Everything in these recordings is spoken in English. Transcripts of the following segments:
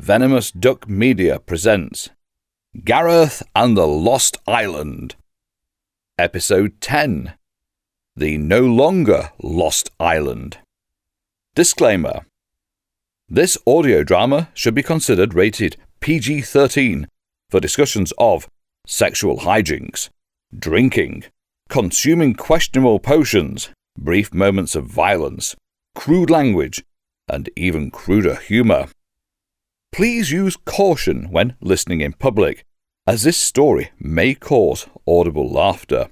Venomous Duck Media presents Gareth and the Lost Island. Episode 10. The No Longer Lost Island. Disclaimer. This audio drama should be considered rated PG-13 for discussions of sexual hijinks, drinking, consuming questionable potions, brief moments of violence, crude language, and even cruder humour. Please use caution when listening in public, as this story may cause audible laughter.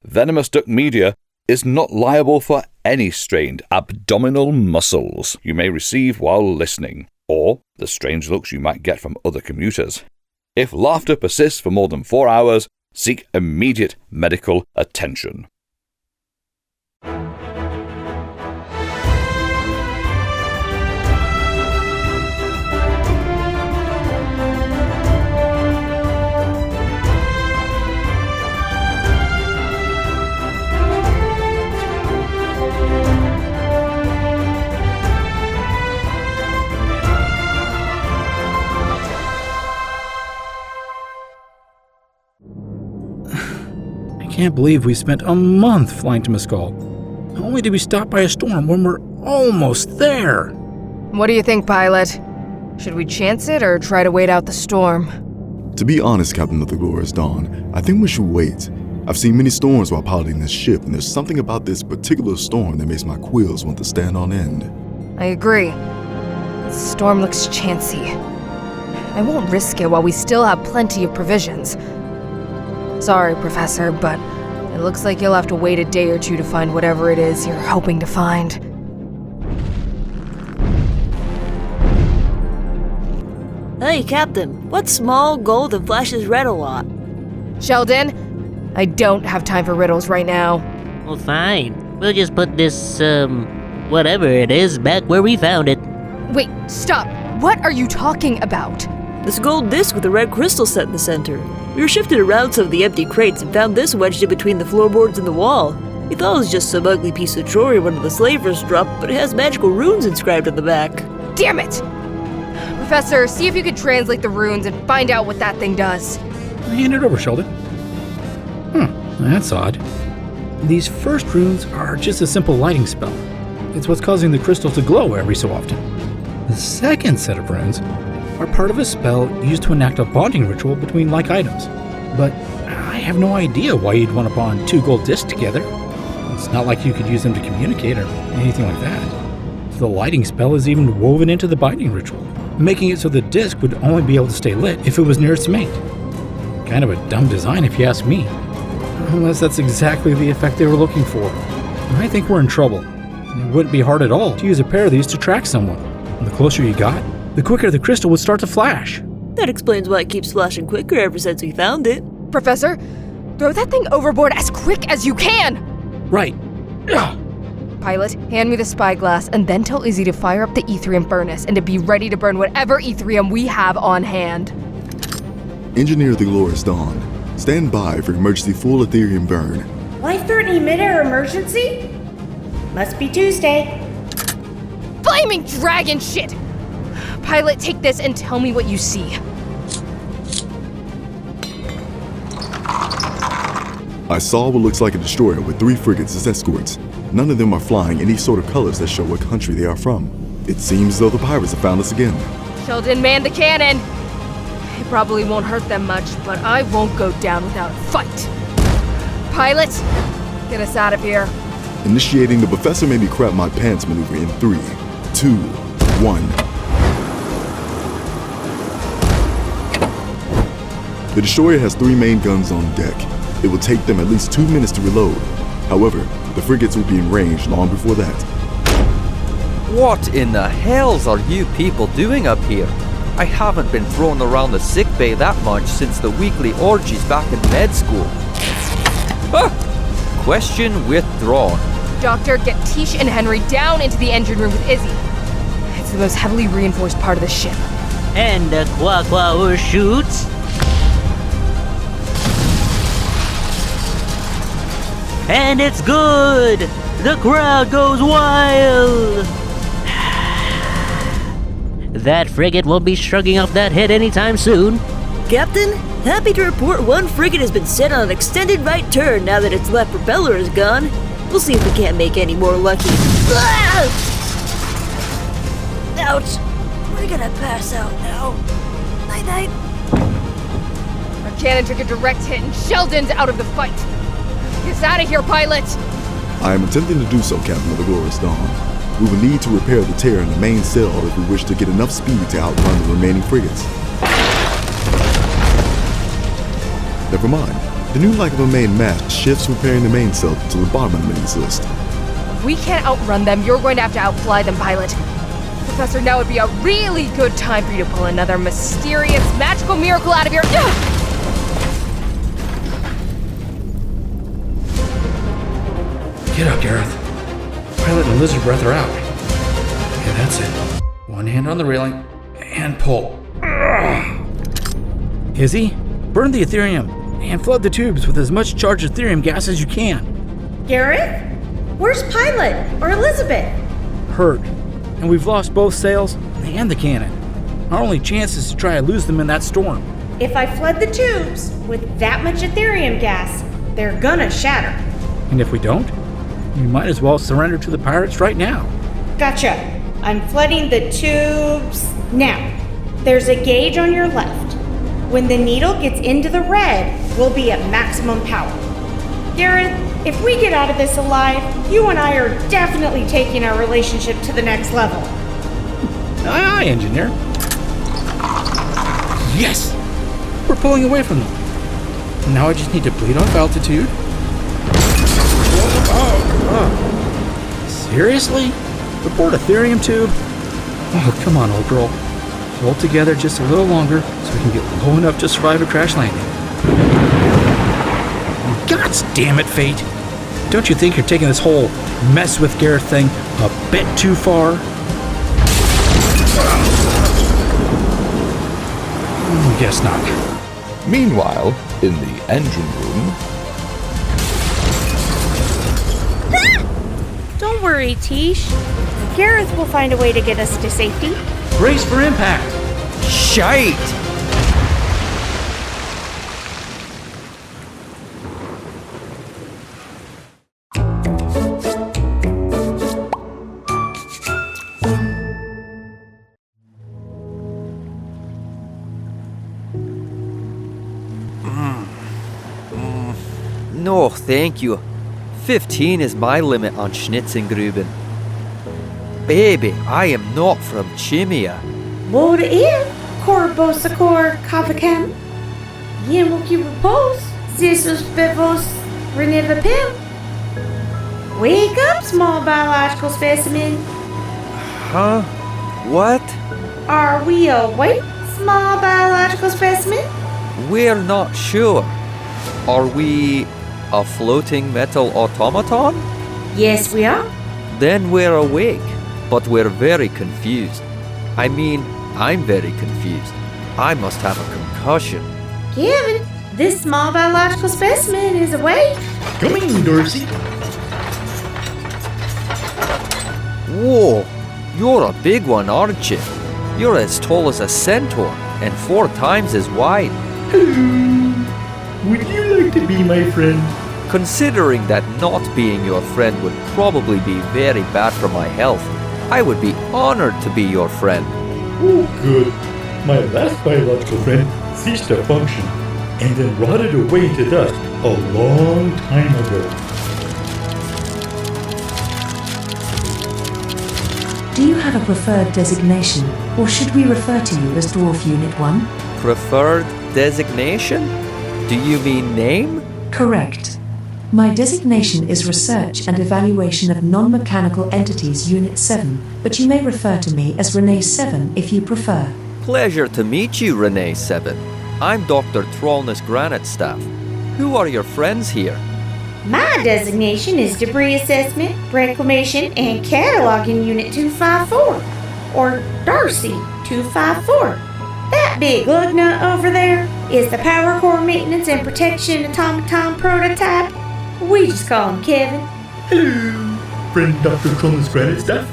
Venomous Duck Media is not liable for any strained abdominal muscles you may receive while listening, or the strange looks you might get from other commuters. If laughter persists for more than 4 hours, seek immediate medical attention. I can't believe we spent a month flying to Mescal, only to be stopped by a storm when we're almost there. What do you think, pilot? Should we chance it or try to wait out the storm? To be honest, Captain of the Glorious Dawn, I think we should wait. I've seen many storms while piloting this ship, and there's something about this particular storm that makes my quills want to stand on end. I agree. This storm looks chancy. I won't risk it while we still have plenty of provisions. Sorry, Professor, but it looks like you'll have to wait a day or two to find whatever it is you're hoping to find. Hey, Captain, what's small, gold, and flashes red a lot? Sheldon, I don't have time for riddles right now. Well, fine. We'll just put this, whatever it is back where we found it. Wait, stop. What are you talking about? This gold disc with a red crystal set in the center. We were shifted around some of the empty crates and found this wedged in between the floorboards and the wall. We thought it was just some ugly piece of jewelry one of the slavers dropped, but it has magical runes inscribed on the back. Damn it! Professor, see if you could translate the runes and find out what that thing does. Hand it over, Sheldon. That's odd. These first runes are just a simple lighting spell. It's what's causing the crystal to glow every so often. The second set of runes are part of a spell used to enact a bonding ritual between like items. But I have no idea why you'd want to bond two gold discs together. It's not like you could use them to communicate or anything like that. The lighting spell is even woven into the binding ritual, making it so the disc would only be able to stay lit if it was near its mate. Kind of a dumb design if you ask me. Unless that's exactly the effect they were looking for. I think we're in trouble. It wouldn't be hard at all to use a pair of these to track someone. And the closer you got, the quicker the crystal would start to flash. That explains why it keeps flashing quicker ever since we found it. Professor, throw that thing overboard as quick as you can! Right. Ugh. Pilot, hand me the spyglass and then tell Izzy to fire up the Etherium furnace and to be ready to burn whatever Etherium we have on hand. Engineer of the Glorious Dawn, stand by for emergency full Ethereum burn. Life-threatening mid-air emergency? Must be Tuesday. Flaming dragon shit! Pilot, take this and tell me what you see. I saw what looks like a destroyer with 3 frigates as escorts. None of them are flying any sort of colors that show what country they are from. It seems as though the pirates have found us again. Sheldon, man the cannon! It probably won't hurt them much, but I won't go down without a fight. Pilot, get us out of here. Initiating the Professor Made Me Crap My Pants maneuver in 3, 2, 1. The destroyer has 3 main guns on deck. It will take them at least 2 minutes to reload. However, the frigates will be in range long before that. What in the hells are you people doing up here? I haven't been thrown around the sickbay that much since the weekly orgies back in med school. Question withdrawn. Doctor, get Tish and Henry down into the engine room with Izzy. It's the most heavily reinforced part of the ship. And the Quaquaur shoots. And it's good! The crowd goes wild! That frigate won't be shrugging off that hit anytime soon. Captain, happy to report one frigate has been set on an extended right turn now that its left propeller is gone. We'll see if we can't make any more lucky. Ah! Ouch! We're gonna pass out now. Night-night. Our cannon took a direct hit and Sheldon's out of the fight. Get us out of here, pilot! I am attempting to do so, Captain of the Glorious Dawn. We will need to repair the tear in the main cell if we wish to get enough speed to outrun the remaining frigates. Never mind. The new like of a main mast shifts repairing the main cell to the bottom of the minis list. If we can't outrun them, you're going to have to outfly them, pilot. Professor, now would be a really good time for you to pull another mysterious, magical miracle out of your... Get up, Gareth. Pilot and lizard breath are out. Okay, that's it. One hand on the railing and pull. Izzy, burn the Ethereum and flood the tubes with as much charged Ethereum gas as you can. Gareth? Where's Pilot or Elizabeth? Hurt, and we've lost both sails and the cannon. Our only chance is to try to lose them in that storm. If I flood the tubes with that much Ethereum gas, they're gonna shatter. And if we don't, we might as well surrender to the pirates right now. Gotcha. I'm flooding the tubes now. There's a gauge on your left. When the needle gets into the red, we'll be at maximum power. Gareth, if we get out of this alive, you and I are definitely taking our relationship to the next level. Aye, aye, engineer. Yes! We're pulling away from them. Now I just need to bleed off altitude. Seriously? Report Ethereum tube? Oh, come on, old girl. Hold together just a little longer so we can get low enough to survive a crash landing. God damn it, Fate. Don't you think you're taking this whole mess with Gareth thing a bit too far? Guess not. Meanwhile, in the engine room, Don't worry, Tish. Gareth will find a way to get us to safety. Brace for impact. Shite! No, thank you. 15 is my limit on Schnitzengruben. Baby, I am not from Chimia. Woda ir, Corbosacor Kavakem. Yemuki repose, Zisus bevos Reneva Pim. Wake up, small biological specimen. Huh? What? Are we awake, small biological specimen? We're not sure. Are we a floating metal automaton? Yes, we are. Then we're awake, but we're very confused. I mean, I'm very confused. I must have a concussion. Kevin, this small biological specimen is awake. Coming, Dorsey. Whoa, you're a big one, aren't you? You're as tall as a centaur and 4 times as wide. Would you like to be my friend? Considering that not being your friend would probably be very bad for my health, I would be honored to be your friend. Oh, good. My last biological friend ceased to function and then rotted away to dust a long time ago. Do you have a preferred designation, or should we refer to you as Dwarf Unit 1? Preferred designation? Do you mean name? Correct. My designation is Research and Evaluation of Non-Mechanical Entities Unit 7, but you may refer to me as Renee 7 if you prefer. Pleasure to meet you, Renee 7. I'm Dr. Trollness Granitstaff. Who are your friends here? My designation is Debris Assessment, Reclamation, and Cataloging Unit 254, or Darcy 254. That big lug nut over there is the Power Core Maintenance and Protection Automaton Prototype. We just call him Kevin. Hello, friend Dr. Cronus Granite Staff.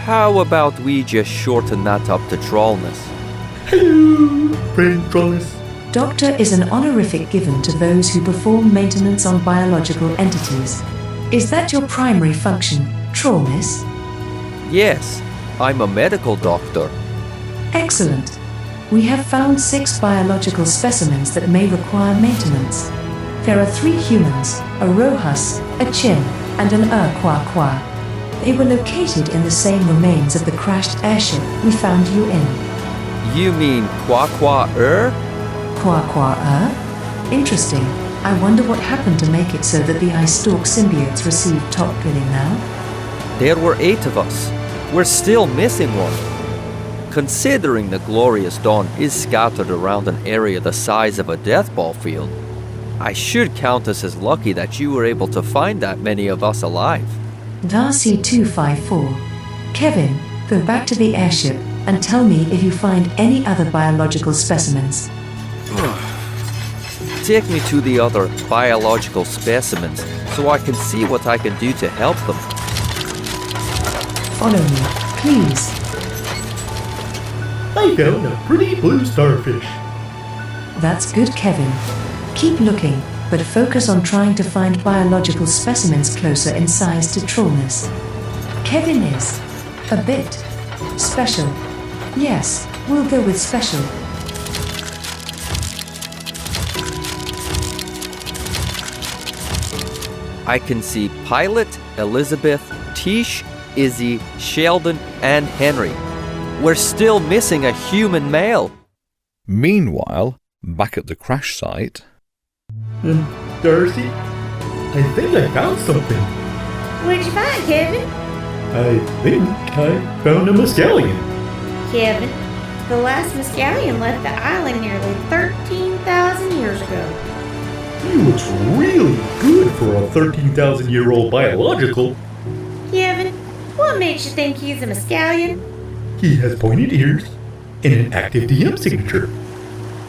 How about we just shorten that up to Trollness? Hello, friend Trollness. Doctor is an honorific given to those who perform maintenance on biological entities. Is that your primary function, Trollness? Yes, I'm a medical doctor. Excellent. We have found 6 biological specimens that may require maintenance. There are 3 humans, a Rohus, a Chin, and an Kwa. They were located in the same remains of the crashed airship we found you in. You mean Kwa? Kwa? Interesting. I wonder what happened to make it so that the Ice Stalk symbiotes receive top billing now? There were 8 of us. We're still missing one. Considering the glorious dawn is scattered around an area the size of a death ball field, I should count us as lucky that you were able to find that many of us alive. Darcy 254. Kevin, go back to the airship and tell me if you find any other biological specimens. Take me to the other biological specimens so I can see what I can do to help them. Follow me, please. I found a pretty blue starfish. That's good, Kevin. Keep looking, but focus on trying to find biological specimens closer in size to Trollness. Kevin is a bit special. Yes, we'll go with special. I can see Pilot, Elizabeth, Tish, Izzy, Sheldon, and Henry. We're still missing a human male. Meanwhile, back at the crash site... Darcy, I think I found something. What'd you find, Kevin? I think I found a Mescallion. Kevin, the last Mescallion left the island nearly 13,000 years ago. He looks really good for a 13,000-year-old biological. Kevin, what makes you think he's a Mescallion? He has pointed ears and an active DM signature.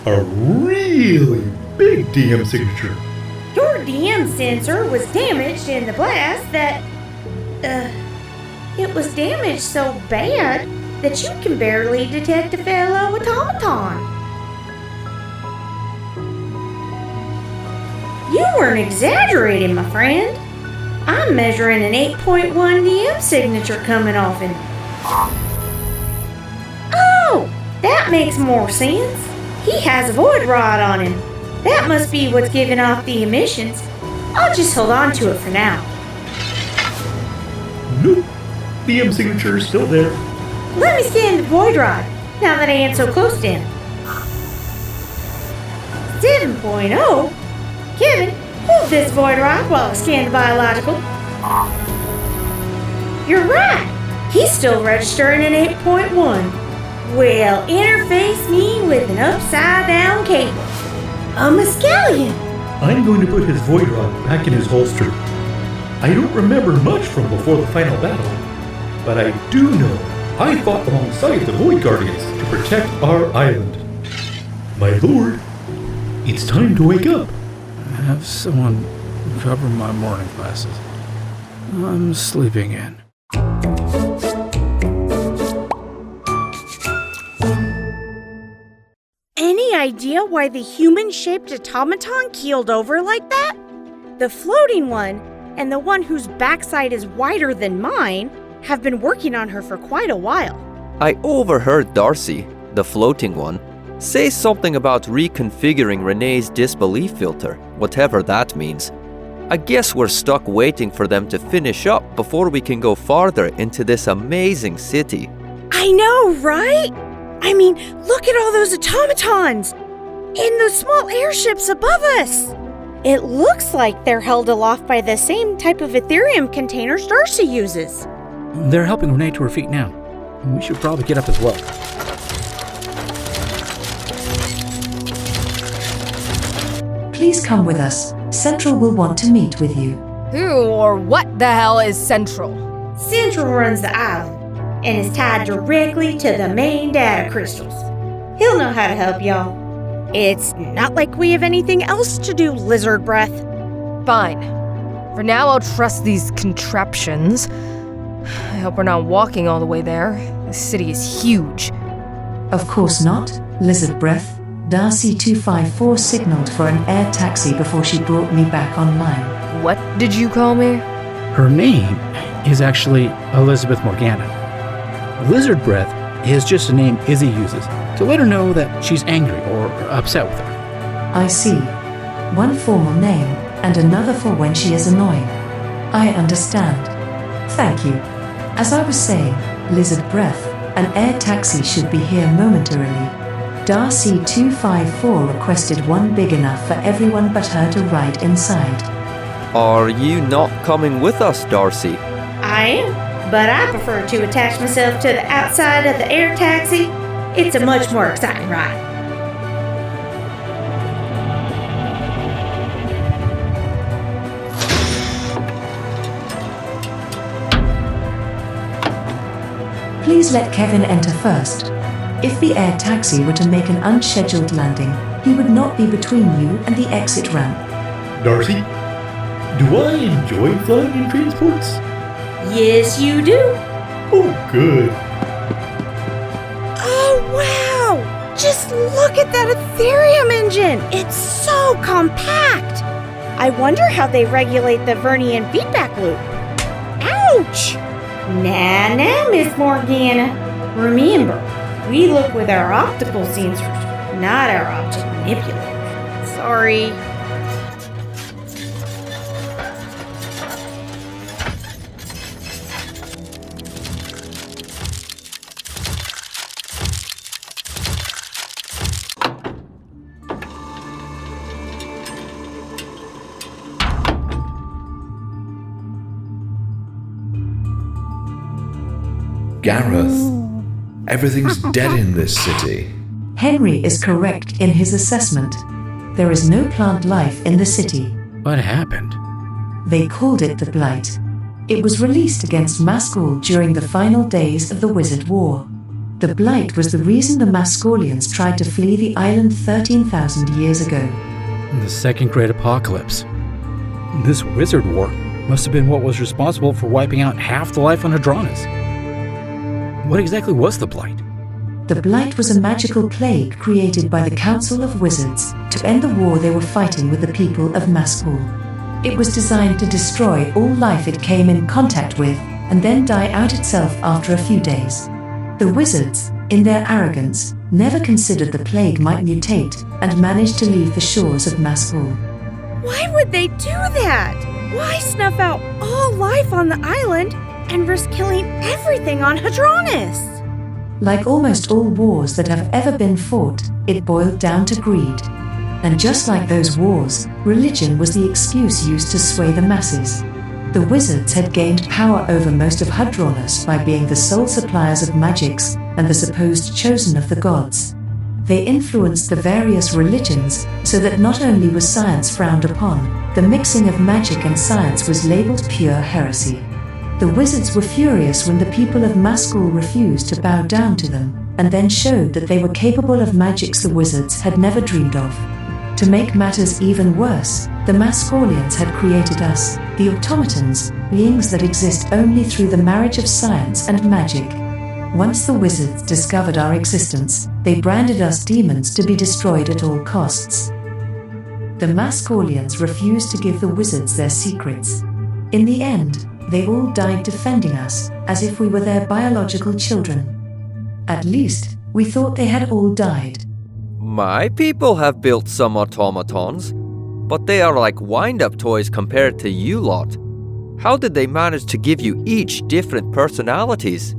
A really big DM signature. Your DM sensor was damaged in the blast that... it was damaged so bad that you can barely detect a fellow automaton. You weren't exaggerating, my friend. I'm measuring an 8.1 DM signature coming off him. Oh, that makes more sense. He has a void rod on him. That must be what's giving off the emissions. I'll just hold on to it for now. Nope. DM signature is still there. Let me scan the void rod, now that I am so close to him. 7.0? Kevin, hold this void rod while I scan the biological. You're right. He's still registering an 8.1. Well, interface me with an upside-down cable. A Mescallion. I'm going to put his void rod back in his holster. I don't remember much from before the final battle, but I do know I fought alongside the Void Guardians to protect our island. My lord, it's time to wake up. Have someone cover my morning glasses. I'm sleeping in. Any idea why the human-shaped automaton keeled over like that? The floating one, and the one whose backside is wider than mine, have been working on her for quite a while. I overheard Darcy, the floating one, say something about reconfiguring Renee's disbelief filter, whatever that means. I guess we're stuck waiting for them to finish up before we can go farther into this amazing city. I know, right? I mean, look at all those automatons! And those small airships above us! It looks like they're held aloft by the same type of Ethereum containers Darcy uses. They're helping Renee to her feet now. We should probably get up as well. Please come with us. Central will want to meet with you. Who or what the hell is Central? Central runs the island and is tied directly to the main data crystals. He'll know how to help y'all. It's not like we have anything else to do, lizard breath. Fine. For now, I'll trust these contraptions. I hope we're not walking all the way there. This city is huge. Of course not, Lizard Breath. Darcy 254 signaled for an air taxi before she brought me back online. What did you call me? Her name is actually Elizabeth Morgana. Lizard Breath is just a name Izzy uses to let her know that she's angry or upset with her. I see. One formal name and another for when she is annoying. I understand. Thank you. As I was saying, Lizard Breath, an air taxi should be here momentarily. Darcy 254 requested one big enough for everyone but her to ride inside. Are you not coming with us, Darcy? I am, but I prefer to attach myself to the outside of the air taxi. It's a much more exciting ride. Please let Kevin enter first. If the air taxi were to make an unscheduled landing, he would not be between you and the exit ramp. Darcy, do I enjoy flying in transports? Yes, you do. Oh, good. Oh, wow! Just look at that Ethereum engine! It's so compact! I wonder how they regulate the Vernian feedback loop. Ouch! Nah, Miss Morgana. Remember, we look with our optical sensors, not our object manipulators. Sorry. Gareth, everything's dead in this city. Henry is correct in his assessment. There is no plant life in the city. What happened? They called it the Blight. It was released against Mascul during the final days of the Wizard War. The Blight was the reason the Mascolians tried to flee the island 13,000 years ago. The Second Great Apocalypse. This Wizard War must have been what was responsible for wiping out half the life on Hadronis. What exactly was the Blight? The Blight was a magical plague created by the Council of Wizards to end the war they were fighting with the people of Mascul. It was designed to destroy all life it came in contact with and then die out itself after a few days. The Wizards, in their arrogance, never considered the plague might mutate and managed to leave the shores of Mascul. Why would they do that? Why snuff out all life on the island and risk killing everything on Hadronis? Like almost all wars that have ever been fought, it boiled down to greed. And just like those wars, religion was the excuse used to sway the masses. The Wizards had gained power over most of Hadronis by being the sole suppliers of magics and the supposed chosen of the gods. They influenced the various religions so that not only was science frowned upon, the mixing of magic and science was labeled pure heresy. The Wizards were furious when the people of Mascul refused to bow down to them, and then showed that they were capable of magics the Wizards had never dreamed of. To make matters even worse, the Mascolians had created us, the automatons, beings that exist only through the marriage of science and magic. Once the Wizards discovered our existence, they branded us demons to be destroyed at all costs. The Mascolians refused to give the Wizards their secrets. In the end, they all died defending us, as if we were their biological children. At least, we thought they had all died. My people have built some automatons, but they are like wind-up toys compared to you lot. How did they manage to give you each different personalities?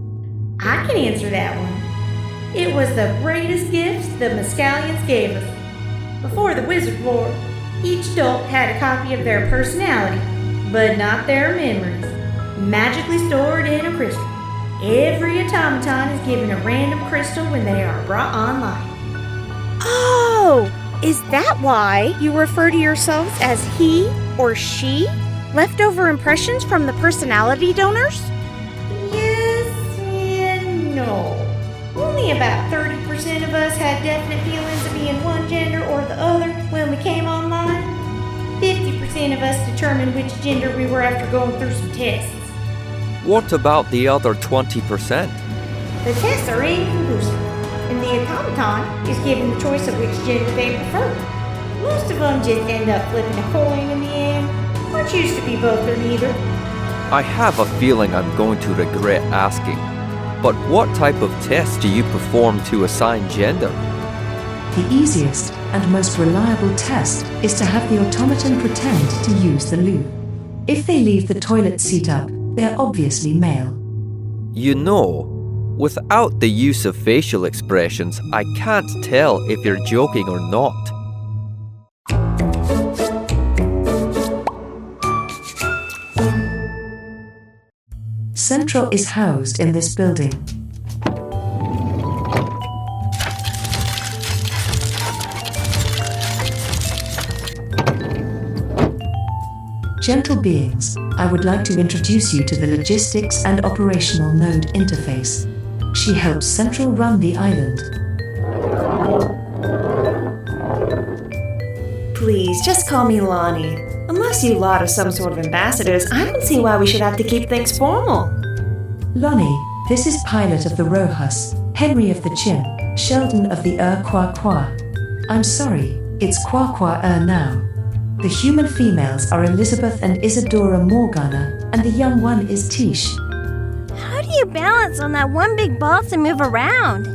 I can answer that one. It was the greatest gifts the Mascalians gave us. Before the Wizard War, each adult had a copy of their personality, but not their memories, magically stored in a crystal. Every automaton is given a random crystal when they are brought online. Oh, is that why you refer to yourselves as he or she? Leftover impressions from the personality donors? Yes and no. Only about 30% of us had definite feelings of being one gender or the other when we came online. 50% of us determined which gender we were after going through some tests. What about the other 20%? The tests are inconclusive, and the automaton is given the choice of which gender they prefer. Most of them just end up flipping a coin in the end, or choose to be both or neither. I have a feeling I'm going to regret asking, but what type of test do you perform to assign gender? The easiest and most reliable test is to have the automaton pretend to use the loo. If they leave the toilet seat up, they're obviously male. You know, without the use of facial expressions, I can't tell if you're joking or not. Central is housed in this building. Gentle beings, I would like to introduce you to the logistics and operational node interface. She helps Central run the island. Please, just call me Lonnie. Unless you lot are some sort of ambassadors, I don't see why we should have to keep things formal. Lonnie, this is pilot of the Rojas, Henry of the Chin, Sheldon of the Kwa Kwa. I'm sorry, it's Kwa Kwa now. The human females are Elizabeth and Isadora Morgana, and the young one is Tish. How do you balance on that one big ball to move around?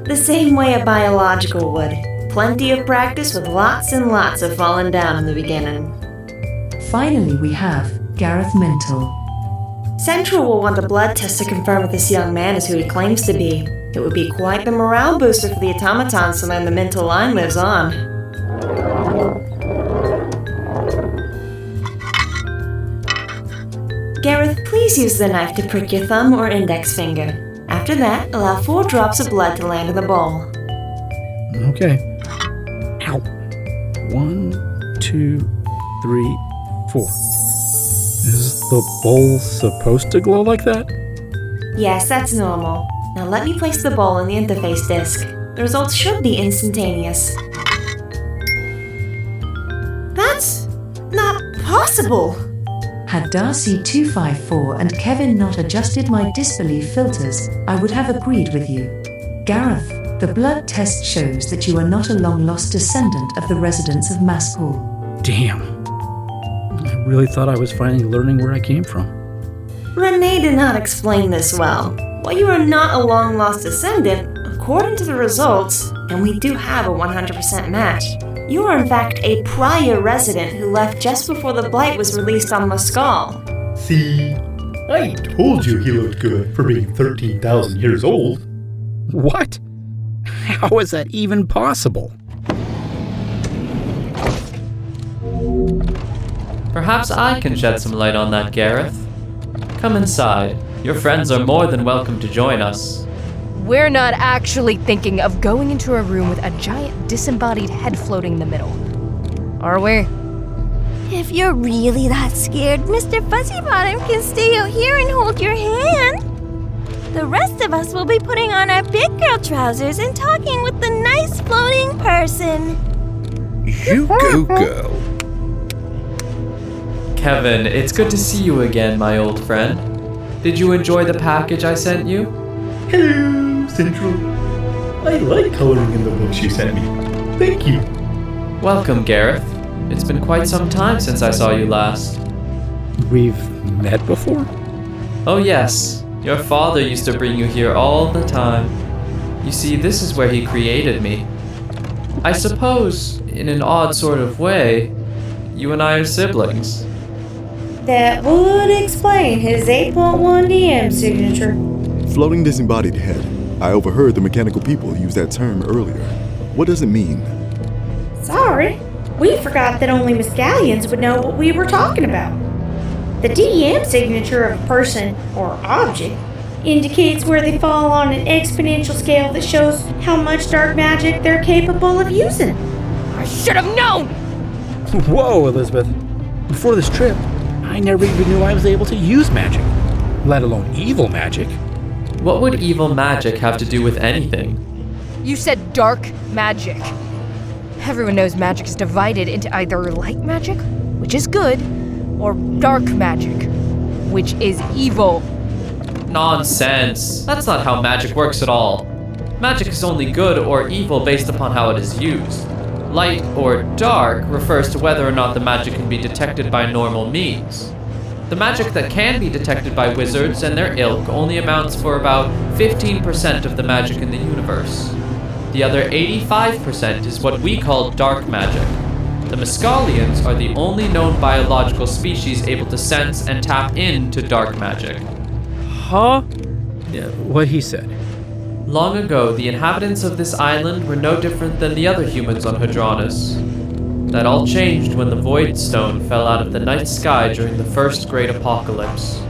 The same way a biological would. Plenty of practice with lots and lots of falling down in the beginning. Finally, we have Gareth Mintel. Central will want a blood test to confirm if this young man is who he claims to be. It would be quite the morale booster for the automatons to learn the Mintel line lives on. Gareth, please use the knife to prick your thumb or index finger. After that, allow 4 drops of blood to land in the bowl. Okay. Ow. 1, 2, 3, 4. Is the bowl supposed to glow like that? Yes, that's normal. Now let me place the bowl in the interface disk. The results should be instantaneous. That's not possible! Had Darcy 254 and Kevin not adjusted my disbelief filters, I would have agreed with you. Gareth, the blood test shows that you are not a long-lost descendant of the residents of Maskell. Damn. I really thought I was finally learning where I came from. Renee did not explain this well. While you are not a long-lost descendant, according to the results, and we do have a 100% match, you are in fact a prior resident who left just before the Blight was released on Maskell. See? I told you he looked good for being 13,000 years old. What? How is that even possible? Perhaps I can shed some light on that, Gareth. Come inside. Your friends are more than welcome to join us. We're not actually thinking of going into a room with a giant disembodied head floating in the middle. Are we? If you're really that scared, Mr. Fuzzybottom can stay out here and hold your hand. The rest of us will be putting on our big girl trousers and talking with the nice floating person. You go, girl. Kevin, it's good to see you again, my old friend. Did you enjoy the package I sent you? Hello, Central. I like coloring in the books you sent me. Thank you. Welcome, Gareth. It's been quite some time since I saw you last. We've met before? Oh yes, your father used to bring you here all the time. You see, this is where he created me. I suppose, in an odd sort of way, you and I are siblings. That would explain his 8.1 DM signature. Floating disembodied head. I overheard the mechanical people use that term earlier. What does it mean? Sorry, we forgot that only Mescallians would know what we were talking about. The DM signature of a person or object indicates where they fall on an exponential scale that shows how much dark magic they're capable of using. I should have known! Whoa, Elizabeth. Before this trip, I never even knew I was able to use magic, let alone evil magic. What would evil magic have to do with anything? You said dark magic. Everyone knows magic is divided into either light magic, which is good, or dark magic, which is evil. Nonsense. That's not how magic works at all. Magic is only good or evil based upon how it is used. Light or dark refers to whether or not the magic can be detected by normal means. The magic that can be detected by wizards and their ilk only amounts for about 15% of the magic in the universe. The other 85% is what we call dark magic. The Mescalians are the only known biological species able to sense and tap into dark magic. Huh? Yeah, what he said. Long ago, the inhabitants of this island were no different than the other humans on Hadronis. That all changed when the Void Stone fell out of the night sky during the first great apocalypse.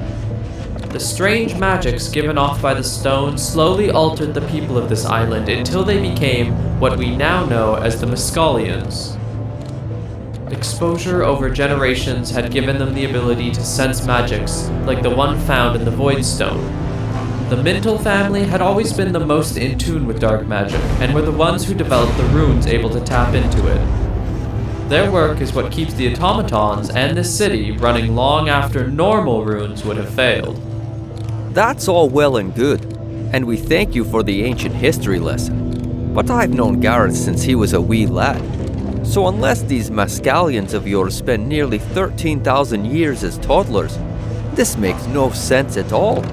The strange magics given off by the stone slowly altered the people of this island until they became what we now know as the Mescalians. Exposure over generations had given them the ability to sense magics, like the one found in the Void Stone. The Mintel family had always been the most in tune with dark magic, and were the ones who developed the runes able to tap into it. Their work is what keeps the automatons and this city running long after normal runes would have failed. That's all well and good, and we thank you for the ancient history lesson. But I've known Gareth since he was a wee lad. So unless these Mescalians of yours spent nearly 13,000 years as toddlers, this makes no sense at all.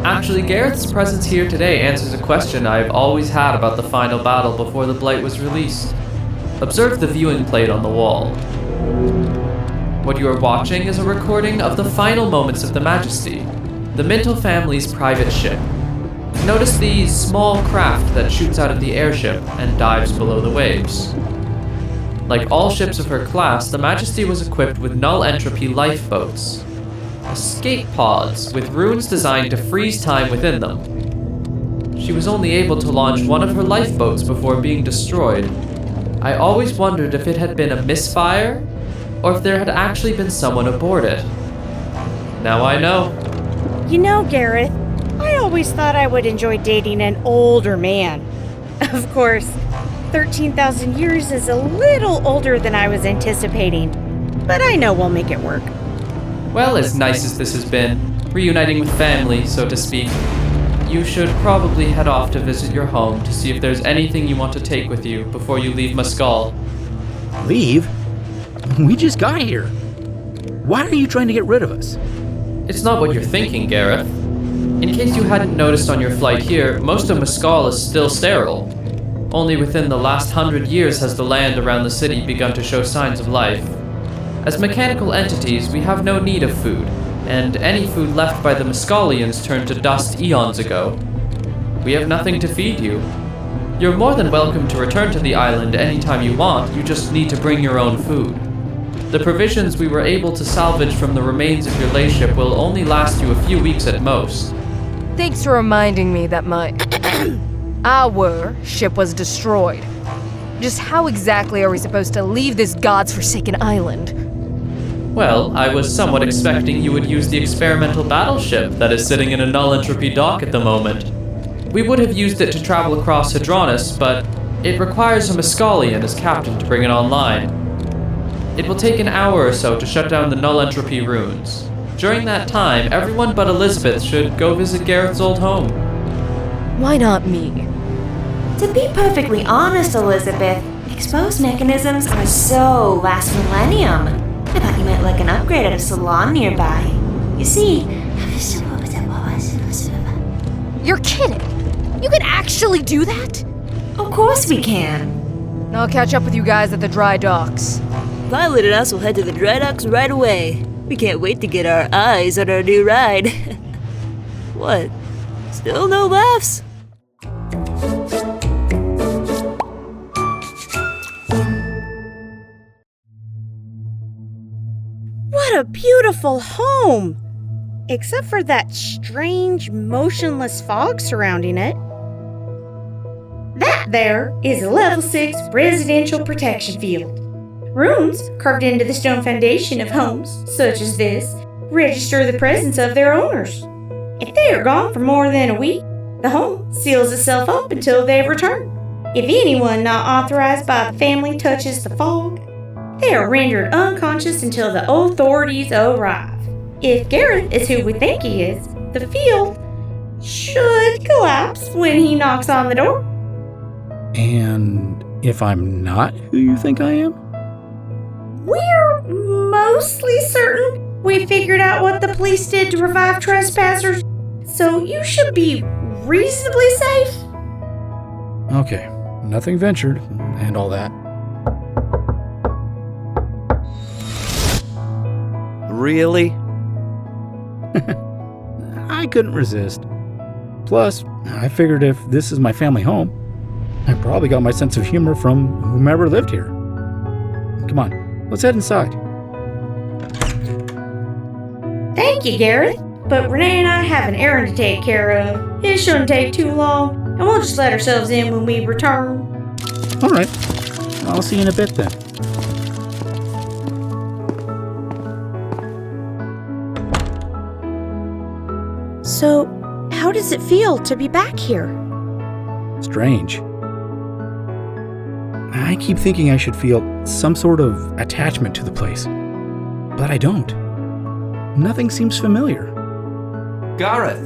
Actually, Gareth's presence here today answers a question I've always had about the final battle before the Blight was released. Observe the viewing plate on the wall. What you are watching is a recording of the final moments of the Majesty, the Mintel family's private ship. Notice the small craft that shoots out of the airship and dives below the waves. Like all ships of her class, the Majesty was equipped with null entropy lifeboats. Escape pods with runes designed to freeze time within them. She was only able to launch one of her lifeboats before being destroyed. I always wondered if it had been a misfire, or if there had actually been someone aboard it. Now I know. You know, Gareth, I always thought I would enjoy dating an older man. Of course, 13,000 years is a little older than I was anticipating, but I know we'll make it work. Well, as nice as this has been, reuniting with family, so to speak, you should probably head off to visit your home to see if there's anything you want to take with you before you leave Mescal. Leave? We just got here. Why are you trying to get rid of us? It's not what you're thinking, Gareth. In case you hadn't noticed on your flight here, most of Mescal is still sterile. Only within the last 100 years has the land around the city begun to show signs of life. As mechanical entities, we have no need of food, and any food left by the Mescalians turned to dust eons ago. We have nothing to feed you. You're more than welcome to return to the island anytime you want, you just need to bring your own food. The provisions we were able to salvage from the remains of your lay ship will only last you a few weeks at most. Thanks for reminding me that our ship was destroyed. Just how exactly are we supposed to leave this god's-forsaken island? Well, I was somewhat expecting you would use the experimental battleship that is sitting in a null entropy dock at the moment. We would have used it to travel across Hadronis, but it requires a Mescalian as captain to bring it online. It will take an hour or so to shut down the null entropy runes. During that time, everyone but Elizabeth should go visit Gareth's old home. Why not me? To be perfectly honest, Elizabeth, exposed mechanisms are so last millennium. I thought you might like an upgrade at a salon nearby. You see... You're kidding! You can actually do that? Of course we can. I'll catch up with you guys at the dry docks. Violet and us will head to the dry docks right away. We can't wait to get our eyes on our new ride. What? Still no laughs? What a beautiful home! Except for that strange, motionless fog surrounding it. That there is a level 6 residential protection field. Runes carved into the stone foundation of homes, such as this, register the presence of their owners. If they are gone for more than a week, the home seals itself up until they return. If anyone not authorized by the family touches the fog, they are rendered unconscious until the authorities arrive. if Gareth is who we think he is, the field should collapse when he knocks on the door. And if I'm not who you think I am? We're mostly certain we figured out what the police did to revive trespassers, so you should be reasonably safe. Okay, nothing ventured and all that. Really? I couldn't resist. Plus, I figured if this is my family home, I probably got my sense of humor from whomever lived here. Come on, let's head inside. Thank you, Gareth. But Renee and I have an errand to take care of. It shouldn't take too long, and we'll just let ourselves in when we return. All right, I'll see you in a bit then. So, how does it feel to be back here? Strange. I keep thinking I should feel some sort of attachment to the place, but I don't. Nothing seems familiar. Gareth,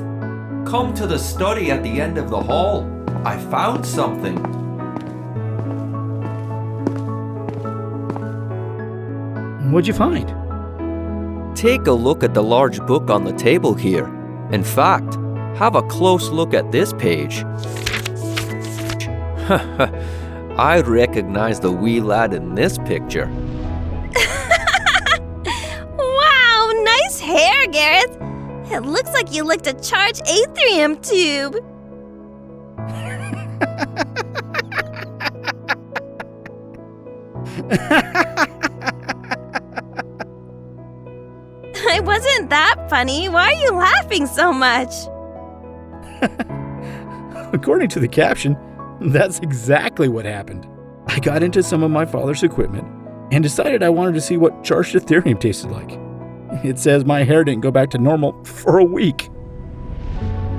come to the study at the end of the hall. I found something. What'd you find? Take a look at the large book on the table here. In fact, have a close look at this page. I recognize the wee lad in this picture. Wow, nice hair, Gareth. It looks like you licked a charged atrium tube. It wasn't that funny. Why are you laughing so much? According to the caption, that's exactly what happened. I got into some of my father's equipment and decided I wanted to see what charged ethereum tasted like. It says my hair didn't go back to normal for a week.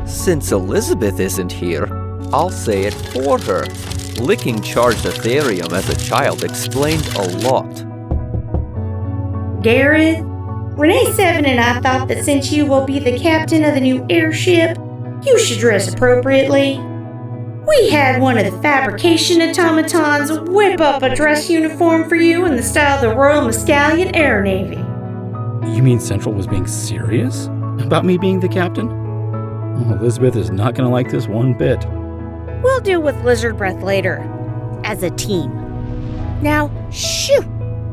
Since Elizabeth isn't here, I'll say it for her. Licking charged ethereum as a child explained a lot. Gareth, Renee 7 and I thought that since you will be the captain of the new airship, you should dress appropriately. We had one of the fabrication automatons whip up a dress uniform for you in the style of the Royal Mescalian Air Navy. You mean Central was being serious about me being the captain? Oh, Elizabeth is not going to like this one bit. We'll deal with lizard breath later, as a team. Now, shoo!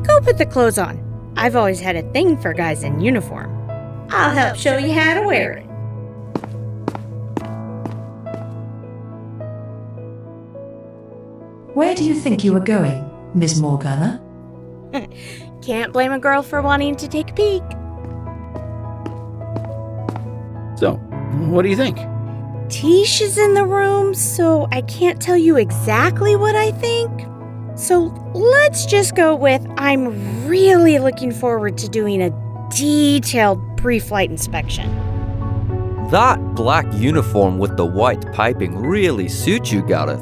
Go put the clothes on. I've always had a thing for guys in uniform. I'll help show you how to wear it. Where do you think you are going, Miss Morgana? Can't blame a girl for wanting to take a peek. So, what do you think? Tish is in the room, so I can't tell you exactly what I think. So let's just go with I'm really looking forward to doing a detailed pre-flight inspection. That black uniform with the white piping really suits you, Gareth.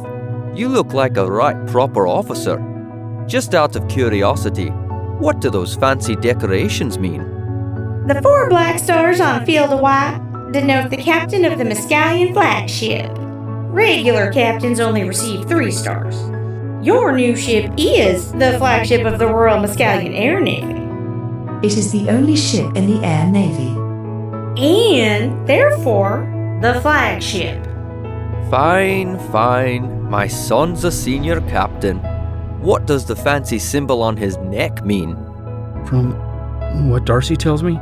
You look like a right proper officer. Just out of curiosity, what do those fancy decorations mean? The 4 black stars on a field of white denote the captain of the Mescalian flagship. Regular captains only receive 3 stars. Your new ship is the flagship of the Royal Mescalian Air Navy. It is the only ship in the Air Navy. And, therefore, the flagship. Fine, fine. My son's a senior captain. What does the fancy symbol on his neck mean? From what Darcy tells me,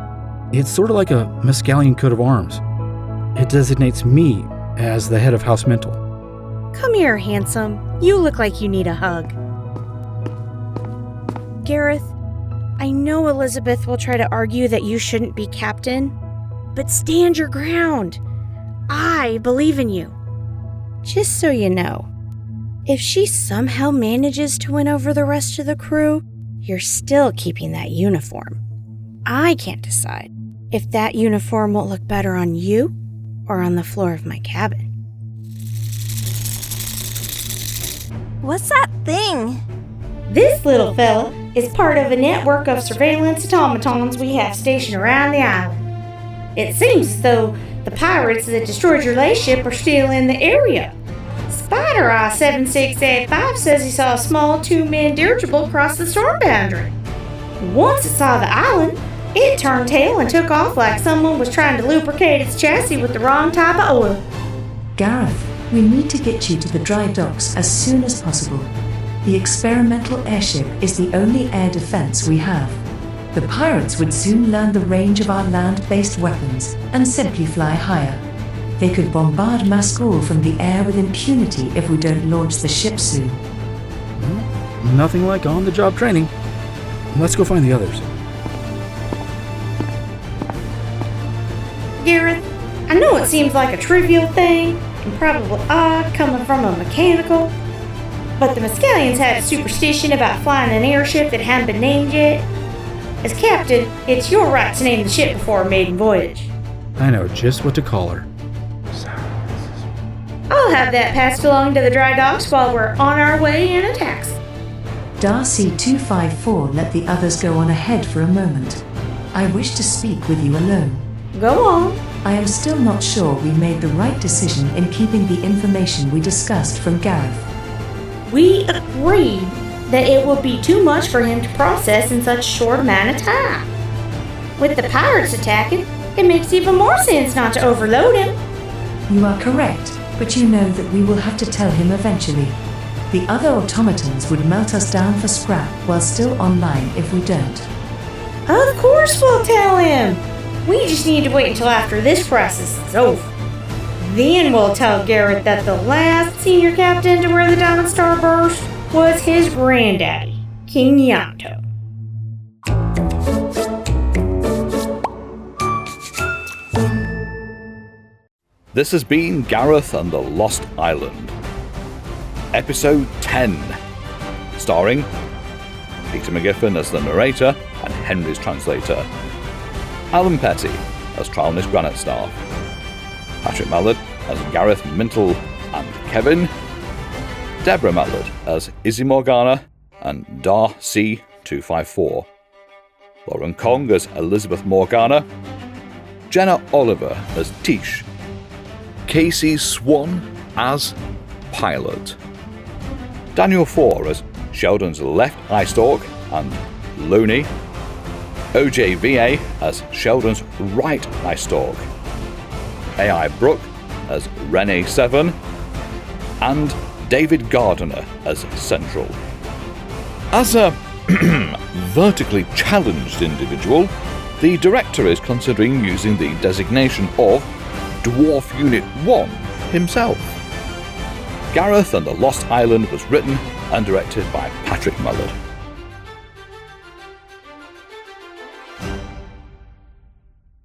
it's sort of like a Mescalian coat of arms. It designates me as the head of House Mintel. Come here, handsome. You look like you need a hug. Gareth, I know Elizabeth will try to argue that you shouldn't be captain, but stand your ground. I believe in you. Just so you know, if she somehow manages to win over the rest of the crew, you're still keeping that uniform. I can't decide if that uniform will look better on you or on the floor of my cabin. What's that thing? This little fella is part of a network of surveillance automatons we have stationed around the island. It seems as though the pirates that destroyed your last ship are still in the area. Spider Eye 7685 says he saw a small two-man dirigible cross the storm boundary. Once it saw the island, it turned tail and took off like someone was trying to lubricate its chassis with the wrong type of oil. Gareth, we need to get you to the dry docks as soon as possible. The experimental airship is the only air defense we have. The pirates would soon learn the range of our land-based weapons and simply fly higher. They could bombard Mascul from the air with impunity if we don't launch the ship soon. Nothing like on-the-job training. Let's go find the others. Gareth, I know it seems like a trivial thing and probably odd coming from a mechanical, but the Mescalians had a superstition about flying an airship that hadn't been named yet. As captain, it's your right to name the ship before a maiden voyage. I know just what to call her. I'll have that passed along to the dry docks while we're on our way in a taxi. Darcy 254 let the others go on ahead for a moment. I wish to speak with you alone. Go on. I am still not sure we made the right decision in keeping the information we discussed from Gareth. We agreed that it would be too much for him to process in such a short amount of time. With the pirates attacking, it makes even more sense not to overload him. You are correct, but you know that we will have to tell him eventually. The other automatons would melt us down for scrap while still online if we don't. Of course we'll tell him. We just need to wait until after this crisis is over. Then we'll tell Gareth that the last senior captain to wear the Diamond Star Burst was his granddaddy, King Yanto. This has been Gareth and the Lost Island. Episode 10. Starring Peter McGiffin as the narrator and Henry's translator. Alan Petty as Trownless Granite Staff. Patrick Mallard as Gareth, Mintel and Kevin. Deborah Mallard as Izzy Morgana and Dar C254. Lauren Kong as Elizabeth Morgana. Jenna Oliver as Tish. Casey Swan as Pilot. Daniel Four as Sheldon's left eye stalk and Looney. OJVA as Sheldon's right eye stalk. AI Brooke as Renee 7. And David Gardiner as Central. As a vertically challenged individual, the director is considering using the designation of Dwarf Unit 1 himself. Gareth and the Lost Island was written and directed by Patrick Mallard.